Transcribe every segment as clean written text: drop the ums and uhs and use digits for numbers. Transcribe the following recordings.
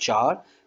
4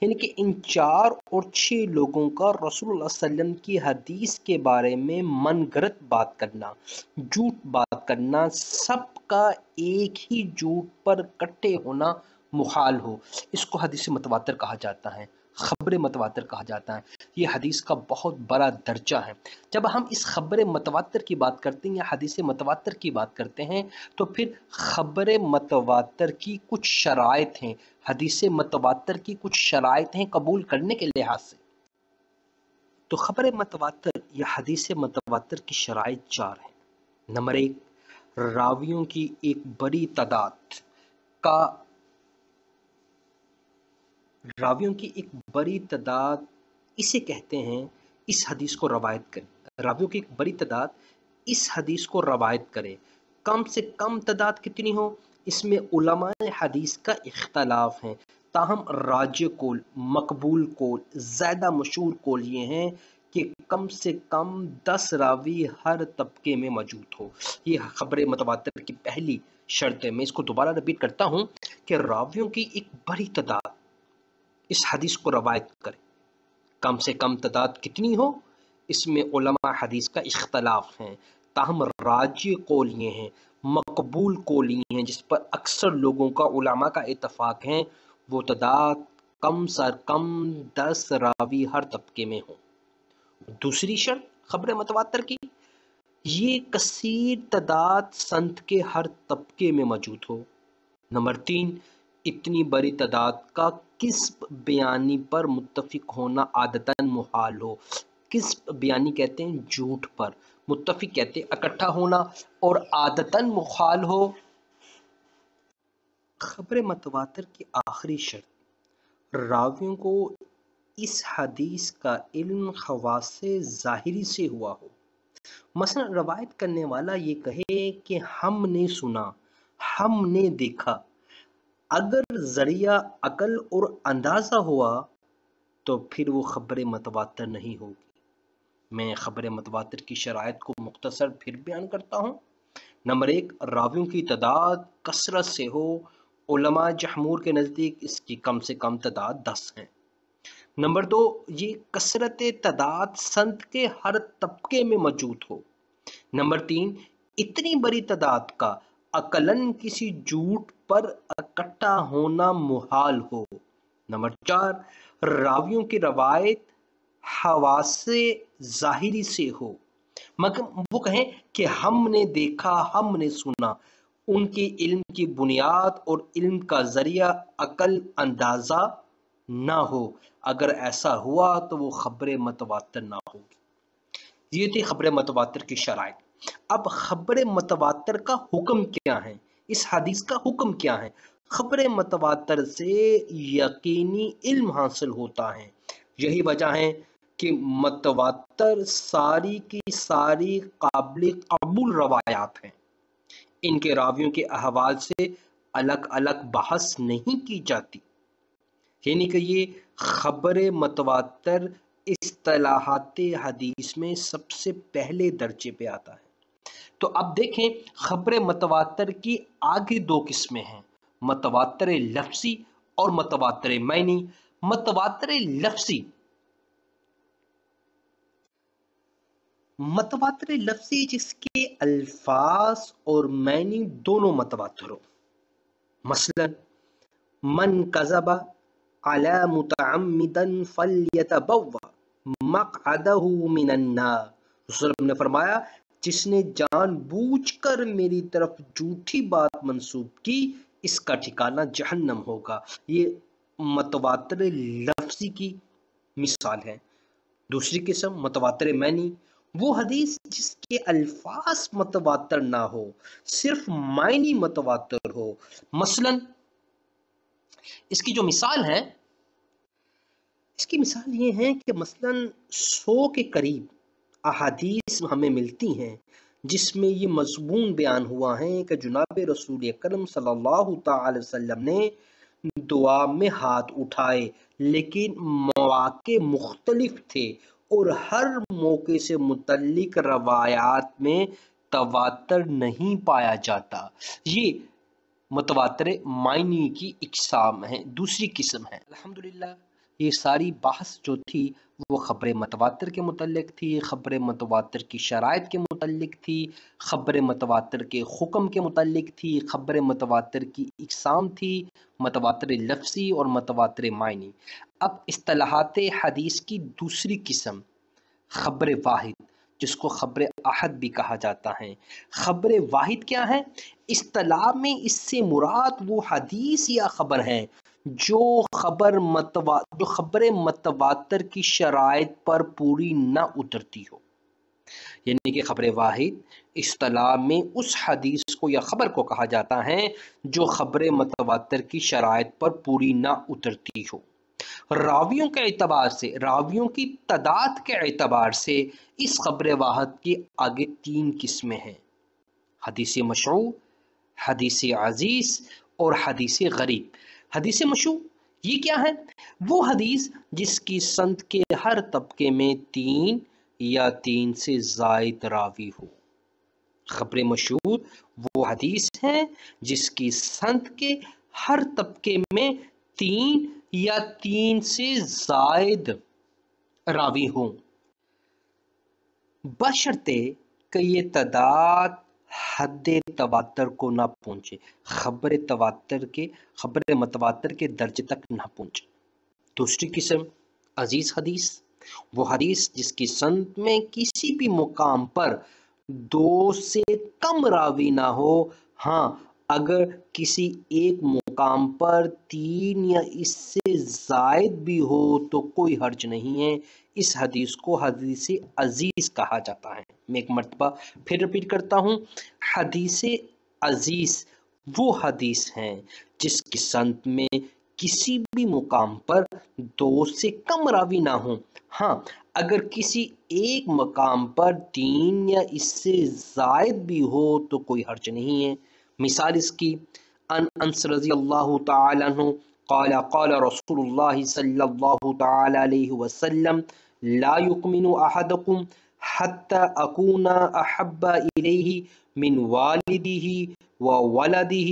یعنی کہ ان 4 اور 6 لوگوں کا رسول اللہ صلی اللہ علیہ وسلم کی حدیث کے بارے میں من گھڑت بات کرنا، جھوٹ بات کرنا، سب کا ایک ہی جھوٹ پر کٹے ہونا محال ہو، اس کو حدیث متواتر کہا جاتا ہے، خبر متواتر کہا جاتا ہے۔ یہ حدیث کا بہت بڑا درجہ ہے۔ جب ہم اس خبر متواتر کی بات کرتے ہیں یا حدیث متواتر کی بات کرتے ہیں تو پھر خبر متواتر کی کچھ شرائط ہیں، حدیث متواتر کی کچھ شرائط ہیں قبول کرنے کے لحاظ سے۔ تو خبر متواتر یا حدیث متواتر کی شرائط 4 ہیں۔ نمبر 1، راویوں کی ایک بڑی تعداد کا اسے کہتے ہیں اس حدیث کو روایت کرے، راویوں کی ایک بڑی تعداد اس حدیث کو روایت کرے۔ کم سے کم تعداد کتنی ہو، اس میں علماء حدیث کا اختلاف ہے، تاہم راجح قول، مقبول قول، زیادہ مشہور قول یہ ہیں کہ کم سے کم 10 راوی ہر طبقے میں موجود ہو۔ یہ خبر متواتر کی پہلی شرط ہے۔ میں اس کو دوبارہ ریپیٹ کرتا ہوں کہ راویوں کی ایک بڑی تعداد اس حدیث کو روایت کرے، کم سے کم تعداد کتنی ہو، اس میں علماء حدیث کا اختلاف ہے، تاہم راجح قول یہ ہیں، مقبول قول یہ ہیں، جس پر اکثر لوگوں کا، علماء کا اتفاق ہے، وہ تعداد کم سے کم 10 راوی ہر طبقے میں ہوں۔ دوسری شرط خبر متواتر کی، یہ کثیر تعداد سند کے ہر طبقے میں موجود ہو۔ نمبر 3، اتنی بڑی تعداد کا کذب بیانی پر متفق ہونا عادتاً محال ہو۔ کذب بیانی کہتے ہیں جھوٹ پر، متفق کہتے ہیں اکٹھا ہونا، اور عادتاً محال ہو۔ خبر متواتر کی آخری شرط، راویوں کو اس حدیث کا علم خواص ظاہری سے ہوا ہو۔ مثلا روایت کرنے والا یہ کہے کہ ہم نے سنا، ہم نے دیکھا، اگر ذریعہ عقل اور اندازہ ہوا تو پھر وہ خبر متواتر نہیں ہوگی۔ میں خبر متواتر کی شرائط کو مختصر پھر بیان کرتا ہوں۔ نمبر 1، راویوں کی تعداد کثرت سے ہو، علماء جمہور کے نزدیک اس کی کم سے کم تعداد 10 ہیں۔ نمبر 2، یہ کثرت تعداد سند کے ہر طبقے میں موجود ہو۔ نمبر 3، اتنی بڑی تعداد کا عقلاً کسی جھوٹ پر اکٹھا ہونا محال ہو۔ نمبر 4، راویوں کی روایت حواس ظاہری سے ہو، مگر وہ کہیں کہ ہم نے دیکھا، ہم نے سنا، ان کے علم کی بنیاد اور علم کا ذریعہ عقل اندازہ نہ ہو۔ اگر ایسا ہوا تو وہ خبر متواتر نہ ہوگی۔ یہ تھی خبر متواتر کی شرائط۔ اب خبر متواتر کا حکم کیا ہے، اس حدیث کا حکم کیا ہے؟ خبر متواتر سے یقینی علم حاصل ہوتا ہے۔ یہی وجہ ہے کہ متواتر ساری کی ساری قابل قبول روایات ہیں، ان کے راویوں کے احوال سے الگ الگ بحث نہیں کی جاتی، یعنی کہ یہ خبر متواتر اصطلاحات حدیث میں سب سے پہلے درجے پہ آتا ہے۔ تو اب دیکھیں خبر متواتر کی آگے 2 قسمیں ہیں، متواتر لفظی اور متواتر معنی۔ متواتر لفظی جس کے الفاظ اور معنی دونوں متواتر ہو، مثلا من کذب علی متعمدا فلیتبوأ مقعدہ من النار، رسول اللہ نے فرمایا جس نے جان بوجھ کر میری طرف جھوٹی بات منسوب کی اس کا ٹھکانہ جہنم ہوگا۔ یہ متواتر لفظی کی مثال ہے۔ دوسری قسم متواتر معنی، وہ حدیث جس کے الفاظ متواتر نہ ہو، صرف معنی متواتر ہو۔ مثلا اس کی جو مثال ہے، اس کی مثال یہ ہے کہ مثلا 100 کے قریب احادیث ہمیں ملتی ہیں جس میں یہ مضمون بیان ہوا ہے کہ جناب رسول اکرم صلی اللہ تعالی وسلم نے دعا میں ہاتھ اٹھائے، لیکن مواقع مختلف تھے اور ہر موقع سے متعلق روایات میں تواتر نہیں پایا جاتا۔ یہ متواتر معنی کی اقسام ہیں، دوسری قسم ہے۔ الحمدللہ یہ ساری بحث جو تھی وہ خبر متواتر کے متعلق تھی، خبر متواتر کی شرائط کے متعلق تھی، خبر متواتر کے حکم کے متعلق تھی، خبر متواتر کی اقسام تھی، متواتر لفظی اور متواتر معنی۔ اب اصطلاحات حدیث کی دوسری قسم خبر واحد، جس کو خبر احد بھی کہا جاتا ہے۔ خبر واحد کیا ہے؟ اصطلاح میں اس سے مراد وہ حدیث یا خبر ہے جو خبر متواتر کی شرائط پر پوری نہ اترتی ہو، یعنی کہ خبر واحد اصطلاح میں اس حدیث کو یا خبر کو کہا جاتا ہے جو خبر متواتر کی شرائط پر پوری نہ اترتی ہو۔ راویوں کے اعتبار سے، راویوں کی تعداد کے اعتبار سے اس خبر واحد کی آگے تین قسمیں ہیں: حدیث مشروع، حدیث عزیز اور حدیث غریب۔ حدیث مشروع یہ کیا ہے؟ وہ حدیث جس کی سند کے ہر طبقے میں 3 یا 3 سے زائد راوی ہو۔ خبر مشہور وہ حدیث ہے جس کی سند کے ہر طبقے میں 3 یا 3 سے زائد راوی ہوں، بشرطے کہ یہ تعداد حد تواتر کو نہ پہنچے، خبر متواتر کے درجے تک نہ پہنچے۔ دوسری قسم عزیز حدیث، وہ حدیث جس کی سند میں کسی بھی مقام پر 2 سے کم راوی نہ ہو، ہاں اگر کسی ایک مقام پر 3 یا اس سے زائد بھی ہو تو کوئی حرج نہیں ہے، اس حدیث کو حدیث عزیز کہا جاتا ہے۔ میں ایک مرتبہ پھر ریپیٹ کرتا ہوں، حدیث عزیز وہ حدیث ہیں جس کی سند میں کسی بھی مقام پر 2 سے کم راوی نہ ہوں، ہاں اگر کسی ایک مقام پر 3 یا اس سے زائد بھی ہو تو کوئی حرج نہیں ہے۔ مثال اس کی انس رضی اللہ تعالی عنہ قال قال رسول اللہ صلی اللہ تعالی علیہ وسلم لا یؤمن احدکم حتی اکون احب الیہ من والدہ وولدہ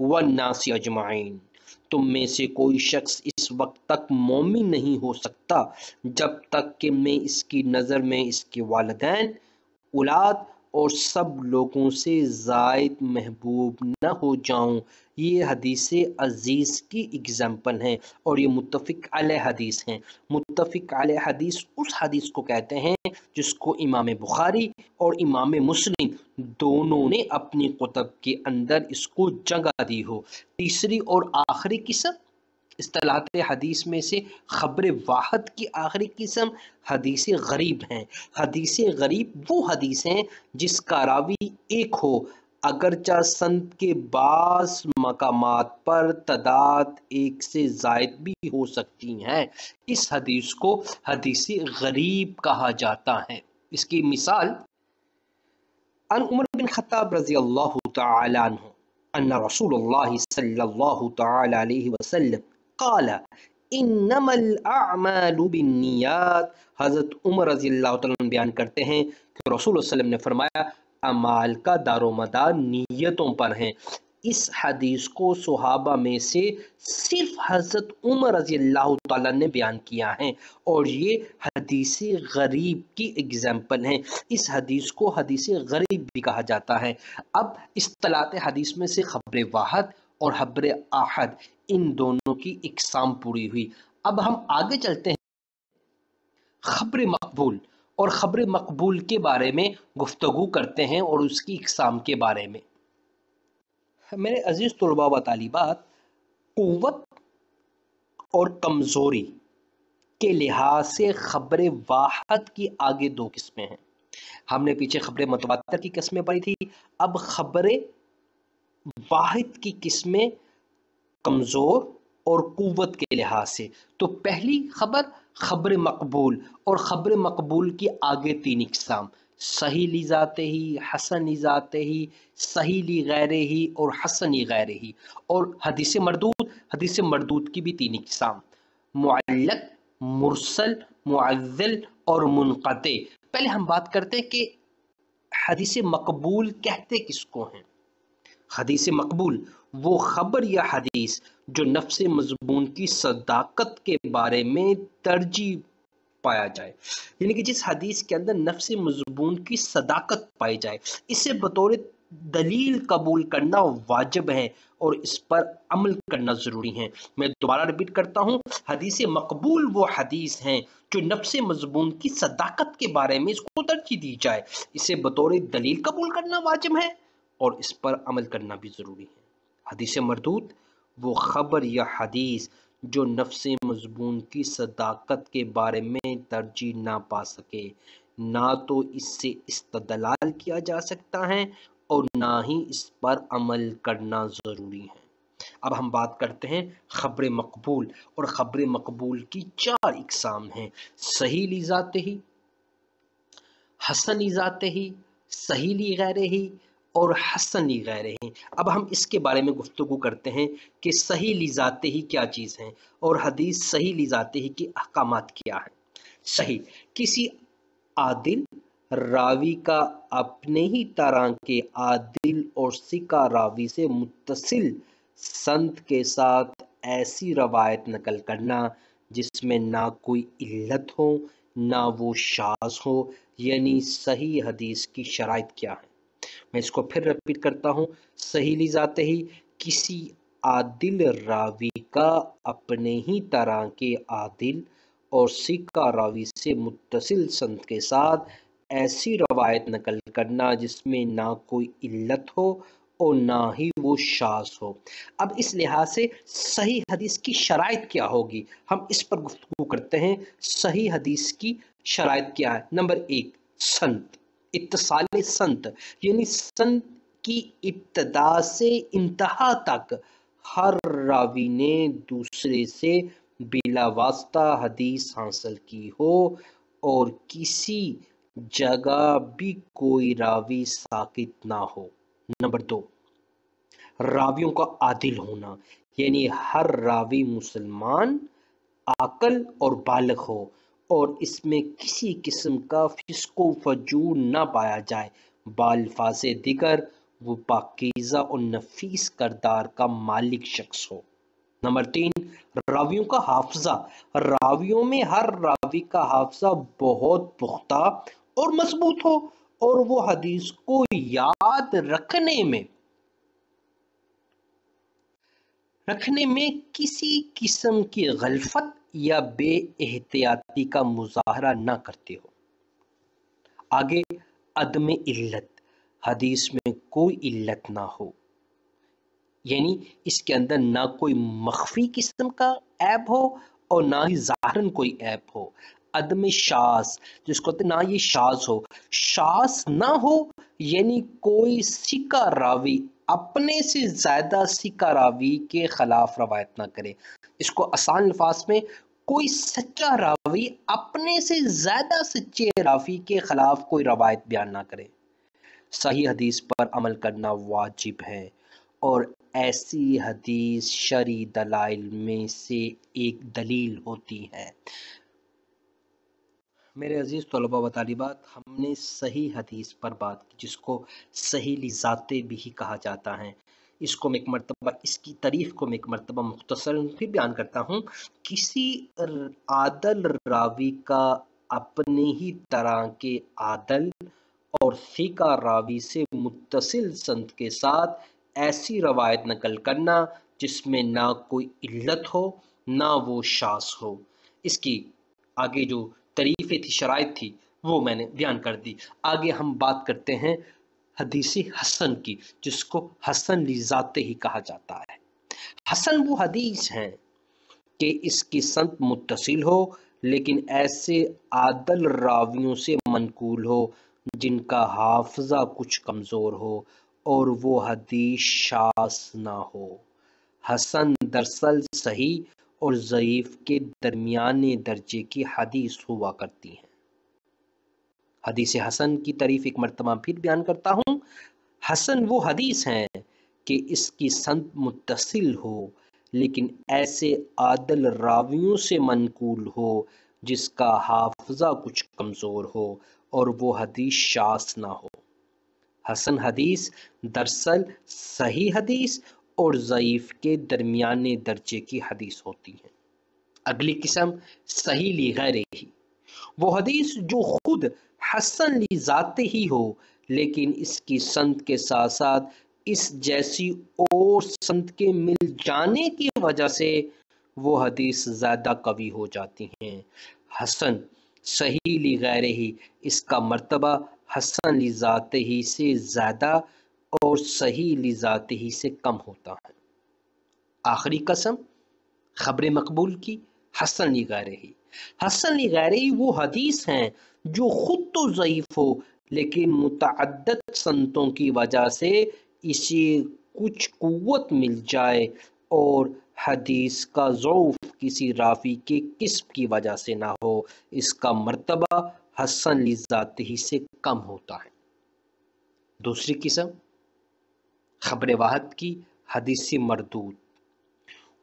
والناس اجمعین۔ تم میں سے کوئی شخص اس وقت تک مومن نہیں ہو سکتا جب تک کہ میں اس کی نظر میں اس کے والدین، اولاد اور سب لوگوں سے زائد محبوب نہ ہو جاؤں۔ یہ حدیث عزیز کی اگزامپل ہیں اور یہ متفق علیہ حدیث ہیں۔ متفق علیہ حدیث اس حدیث کو کہتے ہیں جس کو امام بخاری اور امام مسلم دونوں نے اپنی کتب کے اندر اس کو جگہ دی ہو۔ تیسری اور آخری قسم اصطلاحات حدیث میں سے خبر واحد کی آخری قسم حدیث غریب ہیں۔ حدیث غریب وہ حدیث ہیں جس کا راوی ایک ہو، اگرچہ سند کے بعض مقامات پر تعداد 1 سے زائد بھی ہو سکتی ہیں، اس حدیث کو حدیث غریب کہا جاتا ہے۔ اس کی مثال عن عمر بن خطاب رضی اللہ تعالی عنہ ان رسول اللہ صلی اللہ تعالی علیہ وسلم قال انما الاعمال بالنیات۔ حضرت عمر رضی اللہ تعالی عنہ بیان کرتے ہیں کہ رسول اللہ صلی اللہ علیہ وسلم نے فرمایا اعمال کا دار و مدار نیتوں پر ہیں۔ اس حدیث کو صحابہ میں سے صرف حضرت عمر رضی اللہ تعالیٰ نے بیان کیا ہے اور یہ حدیث غریب کی اگزامپل ہیں۔ اس حدیث کو حدیث غریب بھی کہا جاتا ہے۔ اب اصطلاحات حدیث میں سے خبر واحد اور خبر احد ان دونوں کی اقسام پوری ہوئی۔ اب ہم آگے چلتے ہیں خبر مقبول، اور خبر مقبول کے بارے میں گفتگو کرتے ہیں اور اس کی اقسام کے بارے میں۔ میرے عزیز طلباء و طالبات، قوت اور کمزوری کے لحاظ سے خبر واحد کی آگے 2 قسمیں ہیں۔ ہم نے پیچھے خبر متواتر کی قسمیں پڑھی تھی، اب خبر واحد کی قسمیں کمزور اور قوت کے لحاظ سے۔ تو پہلی خبر مقبول، اور خبر مقبول کی آگے 3 اقسام: صحیح لذاتہ ہی، حسن لذاتہ ہی، صحیح لغیرہ ہی اور حسن لغیرہ ہی۔ اور حدیث مردود کی بھی 3 اقسام: معلق، مرسل، معضل اور منقطع۔ پہلے ہم بات کرتے ہیں کہ حدیث مقبول کہتے کس کو ہیں۔ حدیث مقبول وہ خبر یا حدیث جو نفس مضمون کی صداقت کے بارے میں ترجیح پایا جائے، یعنی کہ جس حدیث کے اندر نفس مضمون کی صداقت پائی جائے، اسے بطور دلیل قبول کرنا واجب ہے اور اس پر عمل کرنا ضروری ہے۔ میں دوبارہ ریپیٹ کرتا ہوں، حدیث مقبول وہ حدیث ہیں جو نفس مضمون کی صداقت کے بارے میں اس کو ترجیح دی جائے، اسے بطور دلیل قبول کرنا واجب ہے اور اس پر عمل کرنا بھی ضروری ہے۔ حدیث مردود وہ خبر یا حدیث جو نفس مضمون کی صداقت کے بارے میں ترجیح نہ پا سکے، نہ تو اس سے استدلال کیا جا سکتا ہے اور نہ ہی اس پر عمل کرنا ضروری ہے۔ اب ہم بات کرتے ہیں خبر مقبول، اور خبر مقبول کی 4 اقسام ہیں: صحیح لذاتہ ہی، حسن لذاتہ ہی، صحیح لغیرہ ہی اور حسن لغیرہ ہی۔ اب ہم اس کے بارے میں گفتگو کرتے ہیں کہ صحیح لذاتہ ہی کیا چیز ہے اور حدیث صحیح لذاتہ ہی کے احکامات کیا ہیں۔ صحیح، کسی عادل راوی کا اپنے ہی طرح کے عادل اور ثقہ راوی سے متصل سند کے ساتھ ایسی روایت نقل کرنا جس میں نہ کوئی علت ہو نہ وہ شاذ ہو، یعنی صحیح حدیث کی شرائط کیا ہے۔ میں اس کو پھر ریپیٹ کرتا ہوں، صحیح لذاتہ ہی کسی عادل راوی کا اپنے ہی طرح کے عادل اور ثقہ راوی سے متصل سند کے ساتھ ایسی روایت نقل کرنا جس میں نہ کوئی علت ہو اور نہ ہی وہ شاذ ہو۔ اب اس لحاظ سے صحیح حدیث کی شرائط کیا ہوگی، ہم اس پر گفتگو کرتے ہیں۔ صحیح حدیث کی شرائط کیا ہے؟ نمبر 1، سند، اتصال سند، یعنی سند کی ابتدا سے انتہا تک ہر راوی نے دوسرے سے بلا واسطہ حدیث حاصل کی ہو اور کسی جگہ بھی کوئی راوی ساکت نہ ہو۔ نمبر 2، راویوں کا عادل ہونا، یعنی ہر راوی مسلمان، عاقل اور بالغ ہو اور اس میں کسی قسم کا فسق و فجور نہ پایا جائے، بالفاظ دیگر وہ پاکیزہ اور نفیس کردار کا مالک شخص ہو۔ نمبر 3، راویوں کا حافظہ، راویوں میں ہر راوی کا حافظہ بہت پختہ اور مضبوط ہو اور وہ حدیث کو یاد رکھنے میں کسی قسم کی غفلت یا بے احتیاطی کا مظاہرہ نہ کرتے ہو۔ آگے، عدم علت، حدیث میں کوئی علت نہ ہو، یعنی اس کے اندر نہ کوئی مخفی قسم کا عیب ہو اور نہ ہی ظاہراً کوئی عیب ہو۔ عدم شاذ، جس کو نہ یہ شاذ ہو، شاذ نہ ہو یعنی کوئی ثقہ راوی اپنے سے زیادہ ثقہ راوی کے خلاف روایت نہ کرے۔ اس کو آسان الفاظ میں، کوئی سچا راوی اپنے سے زیادہ سچے راوی کے خلاف کوئی روایت بیان نہ کرے۔ صحیح حدیث پر عمل کرنا واجب ہے اور ایسی حدیث شرعی دلائل میں سے ایک دلیل ہوتی ہے۔ میرے عزیز طلباء و طالبات، ہم نے صحیح حدیث پر بات کی جس کو صحیح لذاتہ بھی کہا جاتا ہے۔ اس کو میں ایک مرتبہ، اس کی تعریف کو میں ایک مرتبہ مختصراً پھر بیان کرتا ہوں۔ کسی عادل راوی کا اپنے ہی طرح کے عادل اور ثقہ راوی سے متصل سند کے ساتھ ایسی روایت نقل کرنا جس میں نہ کوئی علت ہو نہ وہ شاذ ہو۔ اس کی آگے جو تعریف تھی، شرائط تھی، وہ میں نے بیان کر دی۔ آگے ہم بات کرتے ہیں حدیث حسن کی، جس کو حسن لذاتہ ہی کہا جاتا ہے۔ حسن وہ حدیث ہیں کہ اس کی سند متصل ہو لیکن ایسے عادل راویوں سے منقول ہو جن کا حافظہ کچھ کمزور ہو اور وہ حدیث شاذ نہ ہو۔ حسن دراصل صحیح اور ضعیف کے درمیانے درجے کی حدیث ہوا کرتی ہیں۔ حدیث حسن کی تعریف ایک مرتبہ پھر بیان کرتا ہوں۔ حسن وہ حدیث ہیں کہ اس کی سند متصل ہو لیکن ایسے عادل راویوں سے منقول ہو جس کا حافظہ کچھ کمزور ہو اور وہ حدیث شاذ نہ ہو۔ حسن حدیث دراصل صحیح حدیث اور ضعیف کے درمیانے درجے کی حدیث ہوتی ہے۔ اگلی قسم صحیح لغیرہ ہی، وہ حدیث جو خود حسن لذات ہی ہو لیکن اس کی سند کے ساتھ ساتھ اس جیسی اور سند کے مل جانے کی وجہ سے وہ حدیث زیادہ قوی ہو جاتی ہیں۔ حسن صحیح لغیرہ ہی، اس کا مرتبہ حسن لذات ہی سے زیادہ اور صحیح لذات ہی سے کم ہوتا ہے۔ آخری قسم خبر مقبول کی، حسن لغیرہ ہی۔ حسن لغیرہ ہی وہ حدیث ہیں جو خود تو ضعیف ہو لیکن متعدد سنتوں کی وجہ سے اسے کچھ قوت مل جائے اور حدیث کا ضعف کسی راوی کے کسب کی وجہ سے نہ ہو، اس کا مرتبہ حسن لذات ہی سے کم ہوتا ہے۔ دوسری قسم خبر واحد کی، حدیث مردود،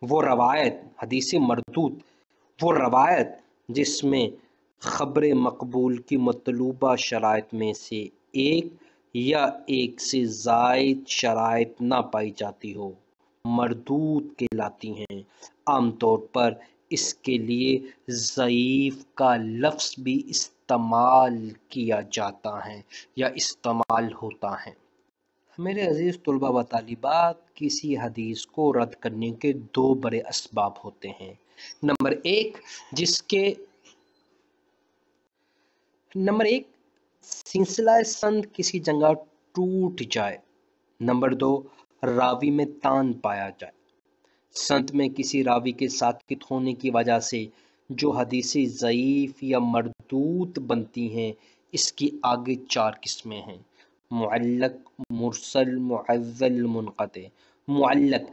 وہ روایت، حدیث مردود وہ روایت جس میں خبر مقبول کی مطلوبہ شرائط میں سے ایک یا ایک سے زائد شرائط نہ پائی جاتی ہو، مردود کہلاتی ہیں۔ عام طور پر اس کے لیے ضعیف کا لفظ بھی استعمال کیا جاتا ہے یا استعمال ہوتا ہے۔ میرے عزیز طلباء و طالبات، کسی حدیث کو رد کرنے کے دو بڑے اسباب ہوتے ہیں۔ نمبر ایک سلسلہ سند کسی جگہ ٹوٹ جائے۔ نمبر دو، راوی میں تان پایا جائے۔ سند میں کسی راوی کے ساکت ہونے کی وجہ سے جو حدیثیں ضعیف یا مردود بنتی ہیں، اس کی آگے چار قسمیں ہیں: معلق، مرسل، معضل، منقطع۔ معلق،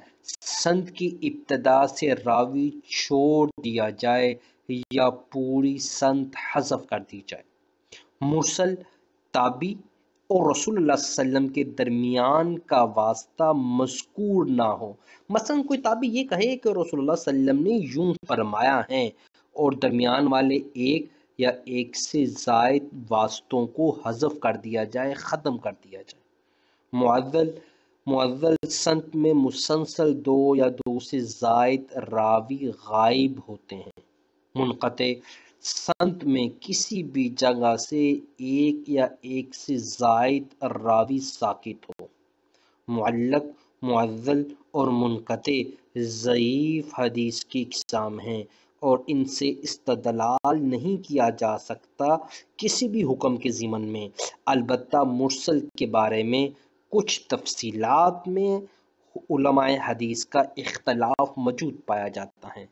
سند کی ابتدا سے راوی چھوڑ دیا جائے یا پوری سند حذف کر دی جائے۔ مرسل، تابعی اور رسول اللہ صلی اللہ علیہ وسلم کے درمیان کا واسطہ مذکور نہ ہو۔ مثلا کوئی تابعی یہ کہے کہ رسول اللہ صلی اللہ علیہ وسلم نے یوں فرمایا ہے اور درمیان والے ایک یا ایک سے زائد واسطوں کو حذف کر دیا جائے، ختم کر دیا جائے۔ معضل سند میں مسلسل دو یا دو سے زائد راوی غائب ہوتے ہیں۔ منقطع، سند میں کسی بھی جگہ سے ایک یا ایک سے زائد راوی ساکت ہو۔ معلق، معضل اور منقطع ضعیف حدیث کی اقسام ہیں اور ان سے استدلال نہیں کیا جا سکتا کسی بھی حکم کے ضمن میں۔ البتہ مرسل کے بارے میں کچھ تفصیلات میں علماء حدیث کا اختلاف موجود پایا جاتا ہے۔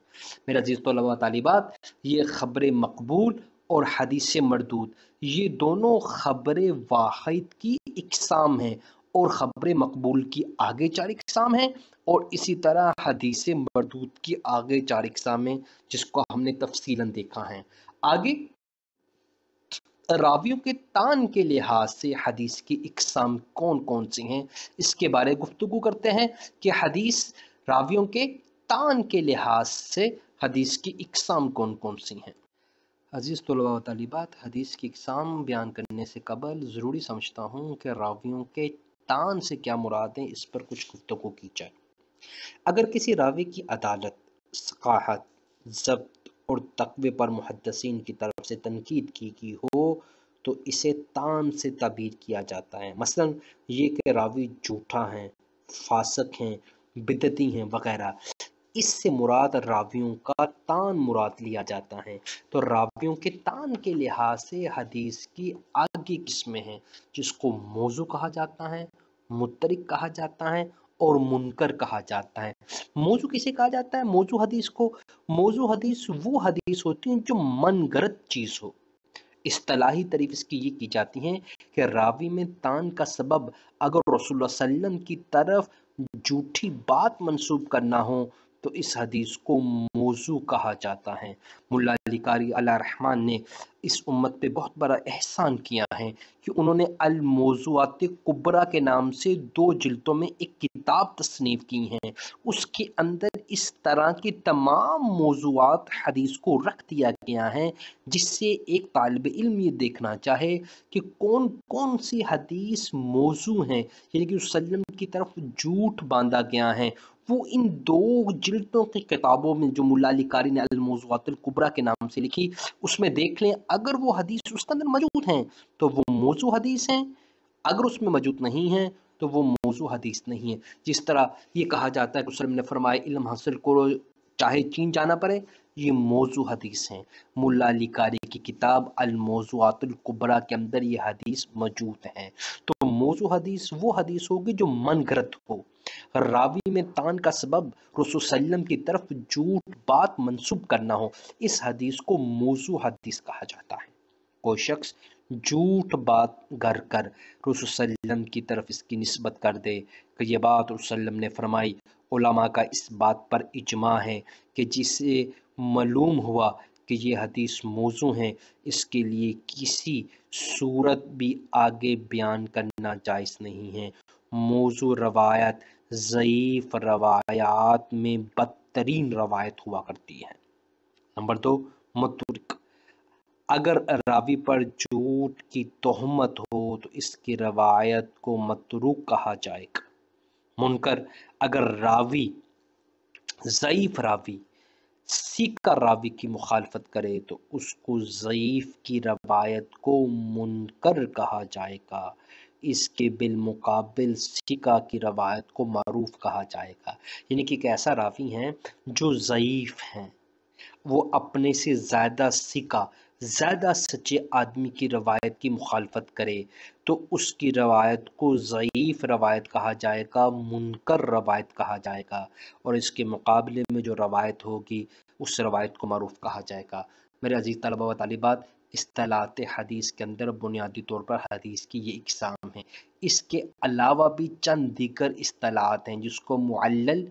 میرے عزیز طلباء و طالبات، یہ خبر مقبول اور حدیث مردود یہ دونوں خبر واحد کی اقسام ہیں اور خبر مقبول کی آگے چار اقسام ہیں اور اسی طرح حدیث مردود کی آگے چار اقسام ہیں، جس کو ہم نے تفصیلاً دیکھا ہے۔ آگے راویوں کے تان کے لحاظ سے حدیث کی اقسام کون کون سی ہیں، اس کے بارے گفتگو کرتے ہیں کہ حدیث راویوں کے تان کے لحاظ سے حدیث کی اقسام کون کون سی ہیں۔ عزیز طلباء و طالبات، حدیث کی اقسام بیان کرنے سے قبل ضروری سمجھتا ہوں کہ راویوں کے تان سے کیا مراد ہے، اس پر کچھ گفتگو کی جائے۔ اگر کسی راوی کی عدالت، ثقافت، ضبط اور تقوی پر محدثین کی طرف سے تنقید کی گئی ہو تو اسے تان سے تعبیر کیا جاتا ہے۔ مثلا یہ کہ راوی جھوٹا ہے، فاسق ہیں، بدعتی ہیں وغیرہ، اس سے مراد راویوں کا تان مراد لیا جاتا ہے۔ تو راویوں کے تان کے لحاظ سے حدیث کی آگے قسمیں ہیں، جس کو موضوع کہا جاتا ہے، مترک کہا جاتا ہے اور منکر کہا جاتا ہے۔ موضوع کسے کہا جاتا ہے؟ موضوع حدیث کو، موضوع حدیث وہ حدیث ہوتی ہیں جو من گھڑت چیز ہو۔ اصطلاحی تعریف اس کی یہ کی جاتی ہے کہ راوی میں تان کا سبب اگر رسول اللہ صلی اللہ علیہ وسلم کی طرف جھوٹی بات منسوب کرنا ہو تو اس حدیث کو موضوع کہا جاتا ہے۔ ملا علی قاری علیہ الرحمن نے اس امت پہ بہت بڑا احسان کیا ہے کہ انہوں نے الموضوعات کبریٰ کے نام سے 2 جلدوں میں ایک کتاب تصنیف کی ہیں۔ اس کے اندر اس طرح کی تمام موضوعات حدیث کو رکھ دیا گیا ہے، جس سے ایک طالب علم یہ دیکھنا چاہے کہ کون کون سی حدیث موضوع ہیں، یعنی کہ اس وسلم کی طرف جھوٹ باندھا گیا ہے، وہ ان 2 جلدوں کی کتابوں میں جو ملا علی قاری نے الموضوعات الکبریٰ کے نام سے لکھی، اس میں دیکھ لیں۔ اگر وہ حدیث اس کے اندر موجود ہیں تو وہ موضوع حدیث ہیں، اگر اس میں موجود نہیں ہیں تو وہ موضوع حدیث نہیں ہے۔ جس طرح یہ کہا جاتا ہے کہ وسلم نے فرمایا علم حاصل کرو چاہے چین جانا پڑے، یہ موضوع حدیث ہیں۔ ملا علی قاری کی کتاب الموضوعات الکبریٰ کے اندر یہ حدیث موجود ہے۔ تو موضوع حدیث وہ حدیث ہوگی جو من گھڑت ہو، راوی میں طعن کا سبب رسول صلی اللہ علیہ وسلم کی طرف جھوٹ بات منسوب کرنا ہو، اس حدیث کو موضوع حدیث کہا جاتا ہے۔ کوئی شخص جھوٹ بات گھڑ کر رسول صلی اللہ علیہ وسلم کی طرف اس کی نسبت کر دے کہ یہ بات رسول صلی اللہ علیہ وسلم نے فرمائی، علماء کا اس بات پر اجماع ہے کہ جسے معلوم ہوا کہ یہ حدیث موضوع ہیں، اس کے لیے کسی صورت بھی آگے بیان کرنا جائز نہیں ہے۔ موضوع روایت ضعیف روایات میں بدترین روایت ہوا کرتی ہے۔ نمبر 2، متروک۔ اگر راوی پر جھوٹ کی تہمت ہو تو اس کی روایت کو متروک کہا جائے گا۔ منکر، اگر ضعیف راوی ثقہ راوی کی مخالفت کرے تو اس کو ضعیف کی روایت کو منکر کہا جائے گا، اس کے بالمقابل ثقہ کی روایت کو معروف کہا جائے گا۔ یعنی کہ ایک ایسا راوی ہے جو ضعیف ہیں، وہ اپنے سے زیادہ ثقہ، زیادہ سچے آدمی کی روایت کی مخالفت کرے تو اس کی روایت کو ضعیف روایت کہا جائے گا، منکر روایت کہا جائے گا، اور اس کے مقابلے میں جو روایت ہوگی اس روایت کو معروف کہا جائے گا۔ میرے عزیز طلبہ و طالبات، اصطلاحات حدیث کے اندر بنیادی طور پر حدیث کی یہ اقسام ہیں۔ اس کے علاوہ بھی چند دیگر اصطلاحات ہیں جس کو معلل،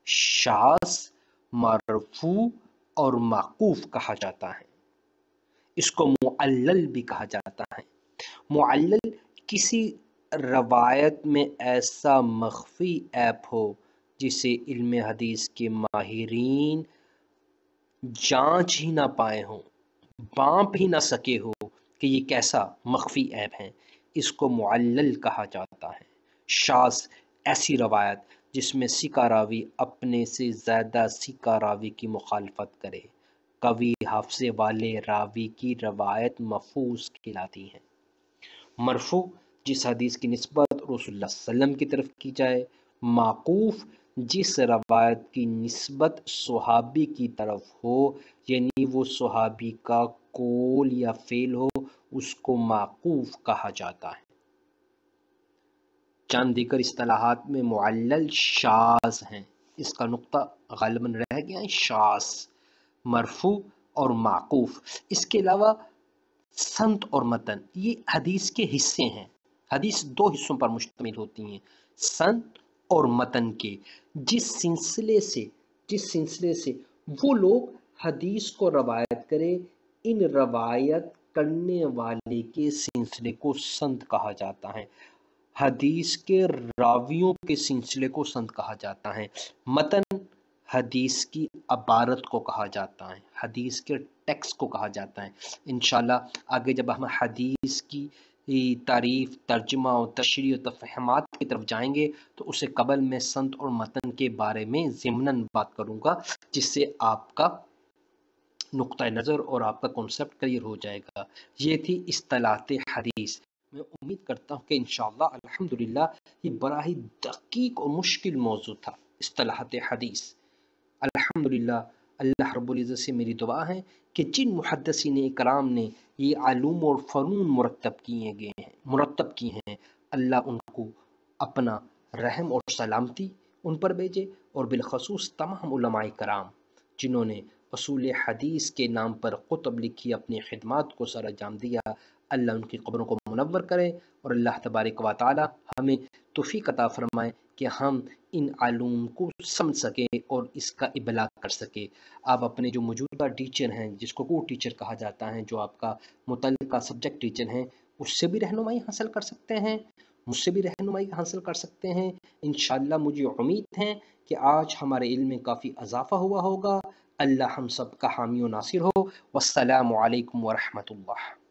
شاذ، مرفوع اور موقوف کہا جاتا ہے۔ اس کو معلل بھی کہا جاتا ہے۔ معلل کسی روایت میں ایسا مخفی عیب ہو جسے علم حدیث کے ماہرین جانچ ہی نہ پائے ہوں، بانپ ہی نہ سکے ہو کہ یہ کیسا مخفی عیب ہے، اس کو معلل کہا جاتا ہے۔ شاذ ایسی روایت جس میں ثقہ راوی اپنے سے زیادہ ثقہ راوی کی مخالفت کرے۔ قوی حافظے والے راوی کی روایت محفوظ کہلاتی ہے۔ مرفوع جس حدیث کی نسبت رسول اللہ صلی اللہ علیہ وسلم کی طرف کی جائے۔ موقوف جس روایت کی نسبت صحابی کی طرف ہو، یعنی وہ صحابی کا قول یا فعل ہو، اس کو موقوف کہا جاتا ہے۔ چند دیگر اصطلاحات میں معلل شاذ ہیں، اس کا نقطہ غالباً رہ گیا ہے، شاذ، مرفوع اور موقوف۔ اس کے علاوہ سند اور متن، یہ حدیث کے حصے ہیں۔ حدیث 2 حصوں پر مشتمل ہوتی ہیں، سند اور متن کے۔ جس سلسلے سے وہ لوگ حدیث کو روایت کرے، ان روایت کرنے والے کے سلسلے کو سند کہا جاتا ہے۔ حدیث کے راویوں کے سلسلے کو سند کہا جاتا ہے۔ متن حدیث کی عبارت کو کہا جاتا ہے، حدیث کے ٹیکسٹ کو کہا جاتا ہے۔ انشاءاللہ آگے جب ہم حدیث کی تعریف، ترجمہ اور تشریح و تفہیمات کی طرف جائیں گے تو اسے قبل میں سند اور متن کے بارے میں ضمناً بات کروں گا، جس سے آپ کا نقطہ نظر اور آپ کا کنسپٹ کلیئر ہو جائے گا۔ یہ تھی اصطلاحات حدیث۔ میں امید کرتا ہوں کہ انشاءاللہ الحمدللہ یہ بڑا ہی دقیق اور مشکل موضوع تھا، اصطلاحات حدیث۔ الحمدللہ اللہ رب العزت سے میری دعا ہے کہ جن محدثین اکرام نے یہ علوم اور فنون مرتب کی ہیں، اللہ ان کو اپنا رحم اور سلامتی ان پر بھیجے، اور بالخصوص تمام علماء کرام جنہوں نے اصول حدیث کے نام پر کتب لکھی، اپنی خدمات کو سر انجام دیا، اللہ ان کی قبروں کو منور کرے، اور اللہ تبارک و تعالی ہمیں توفیق عطا فرمائے کہ ہم ان علوم کو سمجھ سکیں اور اس کا ابلاغ کر سکیں۔ آپ اپنے جو موجودہ ٹیچر ہیں، جس کو ٹیچر کہا جاتا ہے، جو آپ کا متعلقہ سبجیکٹ ٹیچر ہیں، اس سے بھی رہنمائی حاصل کر سکتے ہیں، مجھ سے بھی رہنمائی حاصل کر سکتے ہیں۔ انشاءاللہ مجھے امید ہے کہ آج ہمارے علم میں کافی اضافہ ہوا ہوگا۔ اللہ ہم سب کا حامی و ناصر ہو۔ والسلام علیکم ورحمۃ اللہ۔